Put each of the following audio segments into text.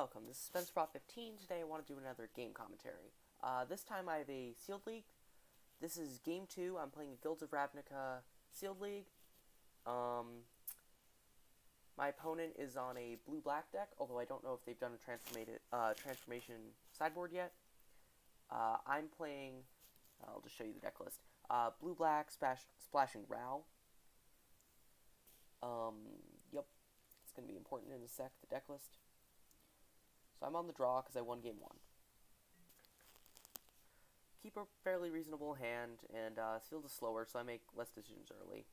Welcome, this is SpencerBot15. Today I want to do another game commentary. This time I have a Sealed League. This is Game 2. I'm playing Guilds of Ravnica Sealed League. My opponent is on a blue-black deck, although I don't know if they've done a transformation sideboard yet. I'm playing, I'll just show you the deck list. Blue-black, Splashing Row. Yep, it's going to be important in a sec, the deck list. So I'm on the draw because I won game 1. Keep a fairly reasonable hand, and Sealed is slower, so I make less decisions early.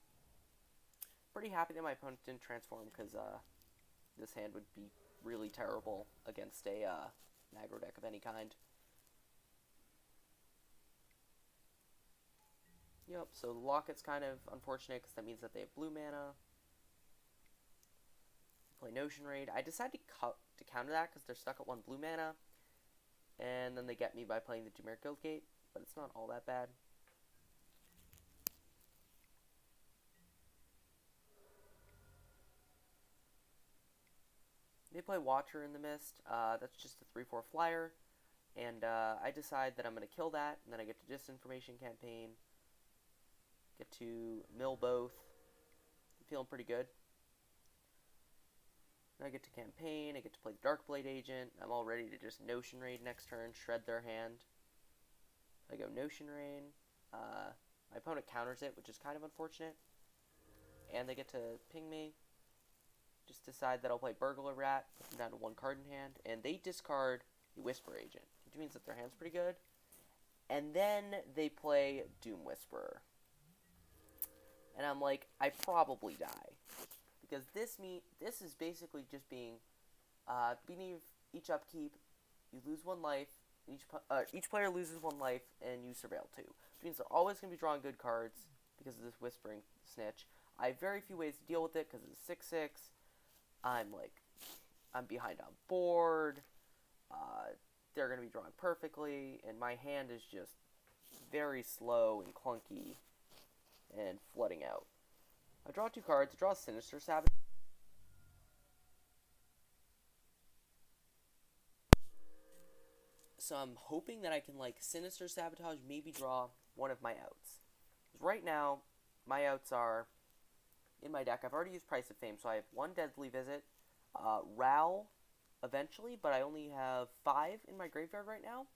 Pretty happy that my opponent didn't transform, because this hand would be really terrible against a aggro deck of any kind. Yep, so the Locket's kind of unfortunate, because that means that they have blue mana. Play Notion Raid. I decided to counter that because they're stuck at 1 blue mana, and then they get me by playing the Generic Guild Gate, but it's not all that bad. They play Watcher in the Mist. That's just a 3/4 flyer, and I decide that I'm going to kill that, and then I get to Disinformation Campaign, get to mill both. I'm feeling pretty good. I get to campaign, I get to play the Darkblade Agent. I'm all ready to just Notion Raid next turn, shred their hand. I go Notion Raid. My opponent counters it, which is kind of unfortunate. And they get to ping me. Just decide that I'll play Burglar Rat, put them down to 1 card in hand. And they discard the Whisper Agent, which means that their hand's pretty good. And then they play Doom Whisperer. And I'm like, I probably die. Because this is basically just being, beginning of each upkeep, you lose 1 life, each player loses 1 life, and you surveil 2. Which means they're always going to be drawing good cards because of this Whispering Snitch. I have very few ways to deal with it because it's 6/6. I'm behind on board. They're going to be drawing perfectly, and my hand is just very slow and clunky and flooding out. I draw 2 cards. I draw a Sinister Sabotage. So I'm hoping that I can, Sinister Sabotage, maybe draw one of my outs. Right now, my outs are, in my deck, I've already used Price of Fame, so I have 1 Deadly Visit, Ral, eventually, but I only have 5 in my graveyard right now.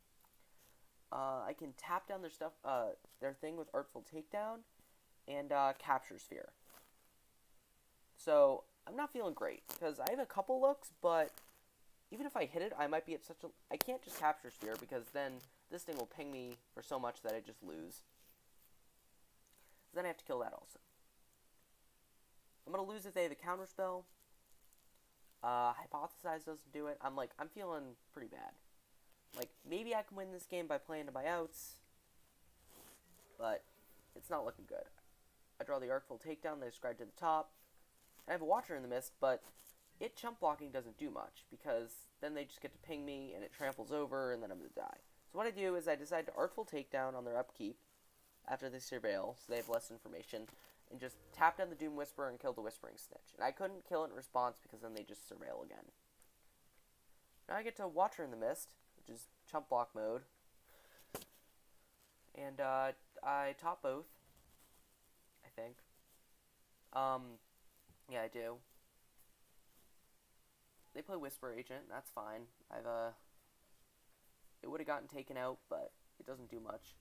I can tap down their thing with Artful Takedown, and Capture Sphere. So, I'm not feeling great, because I have a couple looks, but even if I hit it, I might be at I can't just Capture Sphere, because then this thing will ping me for so much that I just lose. Then I have to kill that also. I'm going to lose if they have a Counterspell. Hypothesize doesn't do it. I'm feeling pretty bad. Maybe I can win this game by playing to my outs, but it's not looking good. I draw the Artful Takedown, they describe to the top. I have a Watcher in the Mist, but chump blocking doesn't do much, because then they just get to ping me, and it tramples over, and then I'm going to die. So what I do is I decide to Artful Takedown on their upkeep, after they surveil, so they have less information, and just tap down the Doom Whisperer and kill the Whispering Snitch. And I couldn't kill it in response, because then they just surveil again. Now I get to Watcher in the Mist, which is chump block mode, and I top both, I think. Yeah, I do. They play Whisper Agent, that's fine. It would have gotten taken out, but it doesn't do much.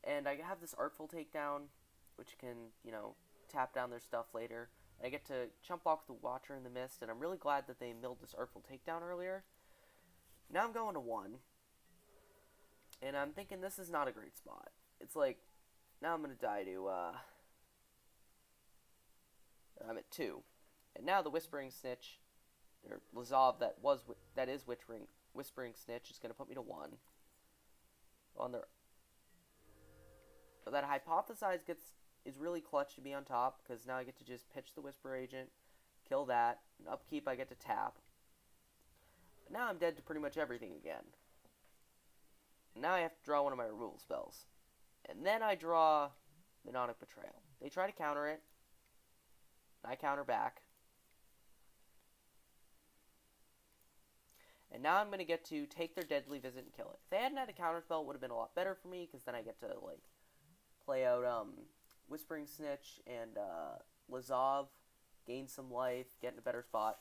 And I have this Artful Takedown, which can, tap down their stuff later. And I get to chump block the Watcher in the Mist, and I'm really glad that they milled this Artful Takedown earlier. Now I'm going to 1. And I'm thinking this is not a great spot. It's now I'm going to die to, I'm at 2. And now the Whispering Snitch, or Lazav that is Whispering Snitch, is going to put me to 1. On their... So that Hypothesize is really clutch to be on top, because now I get to just pitch the Whisper Agent, kill that, and upkeep I get to tap. But now I'm dead to pretty much everything again. And now I have to draw one of my removal spells. And then I draw Mnemonic Betrayal. They try to counter it, and I counter back. And now I'm going to get to take their Deadly Visit and kill it. If they hadn't had a counterspell, it would have been a lot better for me, because then I get to, like, play out Whispering Snitch and Lazov, gain some life, get in a better spot.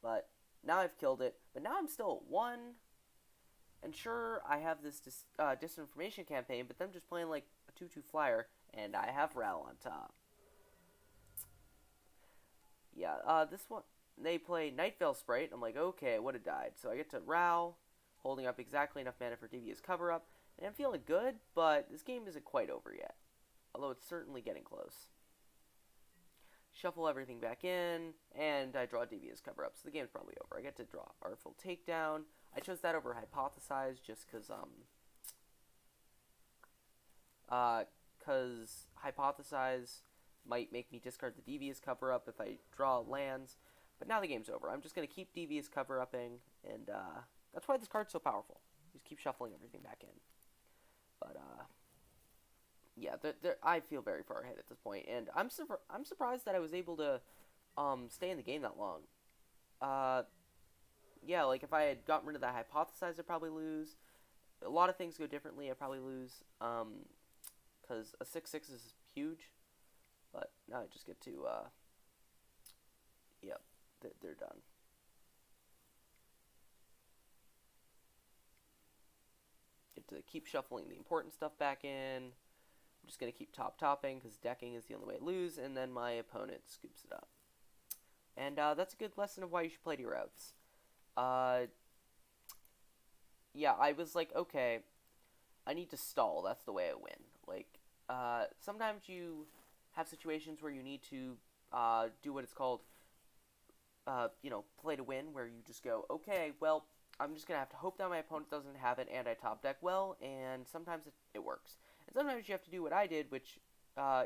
But now I've killed it. But now I'm still at 1. And sure, I have this disinformation campaign, but them just playing like a 2-2 flyer, and I have Ral on top. Yeah, this one, they play Nightveil Sprite. I'm like, okay, I would have died. So I get to Ral, holding up exactly enough mana for Devious Cover Up, and I'm feeling good, but this game isn't quite over yet. Although it's certainly getting close. Shuffle everything back in, and I draw Devious Cover Up, so the game's probably over. I get to draw Artful Takedown. I chose that over Hypothesize just because Hypothesize might make me discard the Devious Cover-Up if I draw lands. But now the game's over. I'm just going to keep Devious Cover-Upping, and that's why this card's so powerful. Just keep shuffling everything back in. But, yeah, I feel very far ahead at this point, and I'm surprised that I was able to stay in the game that long. Yeah, like, if I had gotten rid of that Hypothesize, I'd probably lose. A lot of things go differently, I'd probably lose, because a 6/6 is huge. But now I just get to, yep, they're done. Get to keep shuffling the important stuff back in. I'm just going to keep topping, because decking is the only way to lose, and then my opponent scoops it up. And that's a good lesson of why you should play to your outs. Yeah, I was like, okay, I need to stall. That's the way I win. Like, sometimes you have situations where you need to do what it's called, play to win, where you just go, okay, well, I'm just going to have to hope that my opponent doesn't have it, and I top deck well, and sometimes it works. And sometimes you have to do what I did, which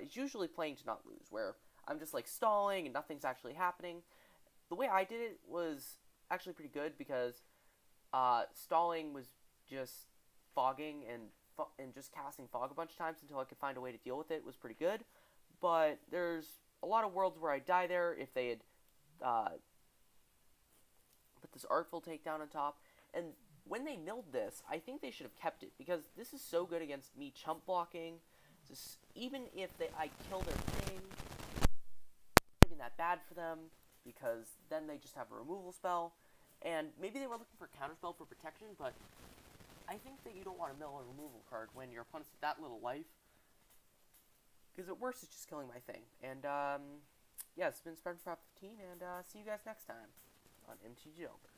is usually playing to not lose, where I'm just, like, stalling and nothing's actually happening. The way I did it was actually pretty good, because stalling was just fogging and just casting fog a bunch of times until I could find a way to deal with it was pretty good. But there's a lot of worlds where I die there if they had put this Artful Takedown on top. And when they milled this, I think they should have kept it, because this is so good against me chump blocking. Just, even if I kill their thing, it's not even that bad for them, because then they just have a removal spell. And maybe they were looking for a counterspell for protection, but I think that you don't want to mill a removal card when your opponent's at that little life, because at worst it's just killing my thing. And yeah, it's been SpongeBob 15, and see you guys next time on MTG Over.